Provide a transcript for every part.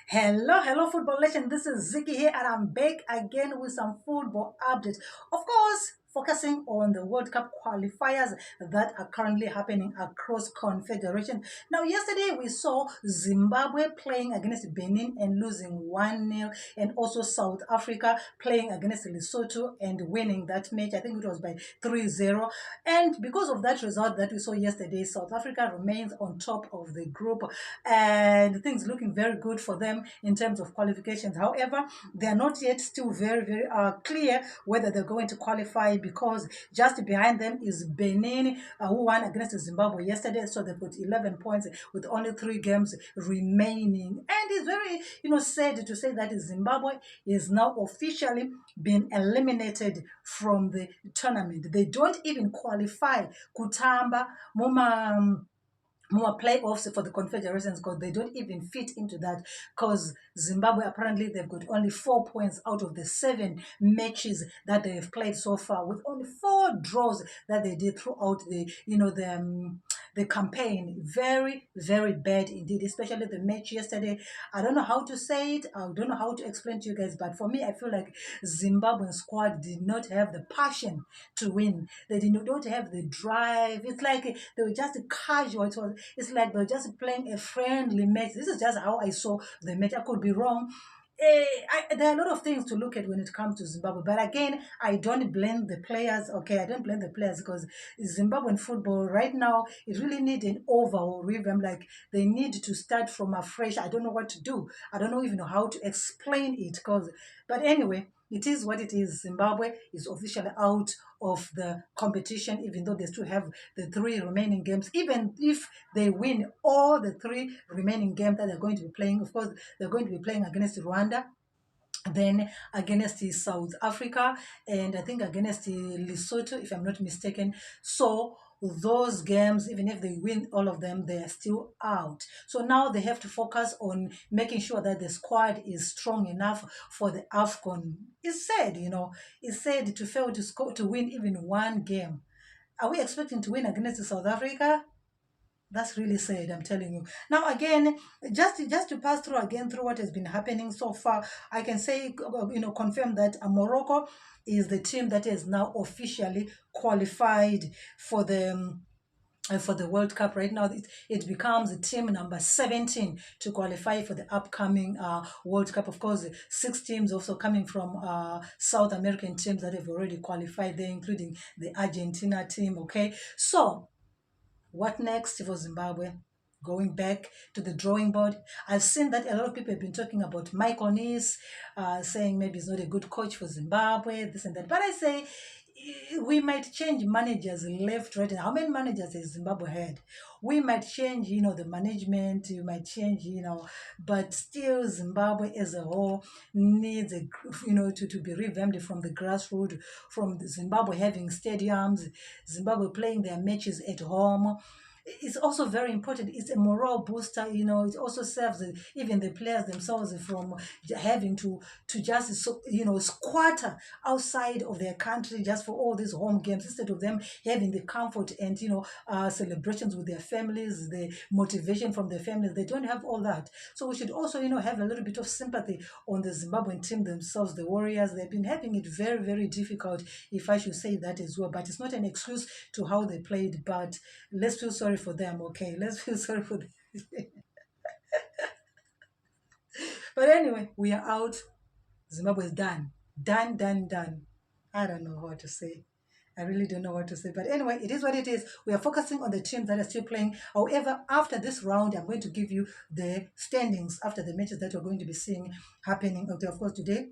Hello, football legend. This is Ziggy here, and I'm back again with some football updates. Of course, focusing on the World Cup qualifiers that are currently happening across confederation. Now, yesterday we saw Zimbabwe playing against Benin and losing 1-0, and also South Africa playing against Lesotho and winning that match. I think it was by 3-0. And because of that result that we saw yesterday, South Africa remains on top of the group, and things looking very good for them in terms of qualifications. However, they are not yet still very clear whether they're going to qualify, because just behind them is Benin, who won against Zimbabwe yesterday. So they've got 11 points with only 3 games remaining. And it's very, sad to say that Zimbabwe is now officially been eliminated from the tournament. They don't even qualify Kutamba Muma more playoffs for the confederations, because they don't even fit into that, because Zimbabwe, apparently they've got only 4 points out of the 7 matches that they've played so far, with only 4 draws that they did throughout the campaign. Very bad indeed, especially the match yesterday. I don't know how to say it, I don't know how to explain to you guys, but for me, I feel like Zimbabwean squad did not have the passion to win. They did not have the drive. It's like they were just casual. It's like they were just playing a friendly match. This is just how I saw the match. I could be wrong. There are a lot of things to look at when it comes to Zimbabwe, but again, I don't blame the players. Okay, I don't blame the players, because Zimbabwean football right now, it really needs an overhaul revamp. Like, they need to start from afresh. I don't know what to do. I don't know even know how to explain it. But anyway, it is what it is. Zimbabwe is officially out of the competition, even though they still have the 3 remaining games. Even if they win all the 3 remaining games that they're going to be playing, of course, they're going to be playing against Rwanda, then against South Africa, and I think against Lesotho, if I'm not mistaken. So those games, even if they win all of them, they are still out. So now they have to focus on making sure that the squad is strong enough for the AFCON. It's said to fail to score, to win even 1 game. Are we expecting to win against South Africa? That's really sad, I'm telling you. Now, again, just to pass through again through what has been happening so far, I can say, confirm that Morocco is the team that is now officially qualified for the World Cup. Right now, it becomes the team number 17 to qualify for the upcoming World Cup. Of course, 6 teams also coming from South American teams that have already qualified there, including the Argentina team. Okay, so what next for Zimbabwe? Going back to the drawing board. I've seen that a lot of people have been talking about Mike Onis, saying maybe he's not a good coach for Zimbabwe, this and that. But I say we might change managers left, right. And how many managers has Zimbabwe had? We might change, the management. You might change, but still Zimbabwe as a whole needs to be revamped from the grassroots, from Zimbabwe having stadiums, Zimbabwe playing their matches at home. It's also very important. It's a morale booster. It also serves even the players themselves from having to just squatter outside of their country just for all these home games, instead of them having the comfort and celebrations with their families, the motivation from their families. They don't have all that. So we should also have a little bit of sympathy on the Zimbabwean team themselves, the Warriors. They've been having it very difficult, if I should say that as well. But it's not an excuse to how they played. But let's feel sorry for them. Okay, let's feel sorry for them. But anyway, we are out. Zimbabwe is done. Done. I don't know what to say. I really don't know what to say. But anyway, it is what it is. We are focusing on the teams that are still playing. However, after this round, I'm going to give you the standings after the matches that we're going to be seeing happening. Okay, of course, today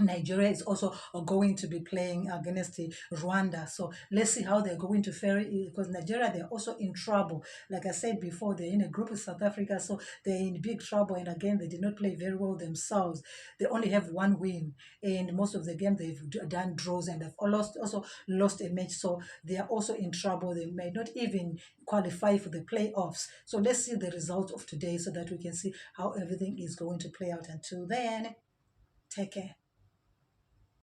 Nigeria is also going to be playing against Rwanda. So let's see how they're going to fare, because Nigeria, they're also in trouble. Like I said before, they're in a group with South Africa, so they're in big trouble. And again, they did not play very well themselves. They only have 1 win, and most of the game they've done draws, and they've also lost a match. So they are also in trouble. They may not even qualify for the playoffs. So let's see the results of today so that we can see how everything is going to play out. Until then, take care.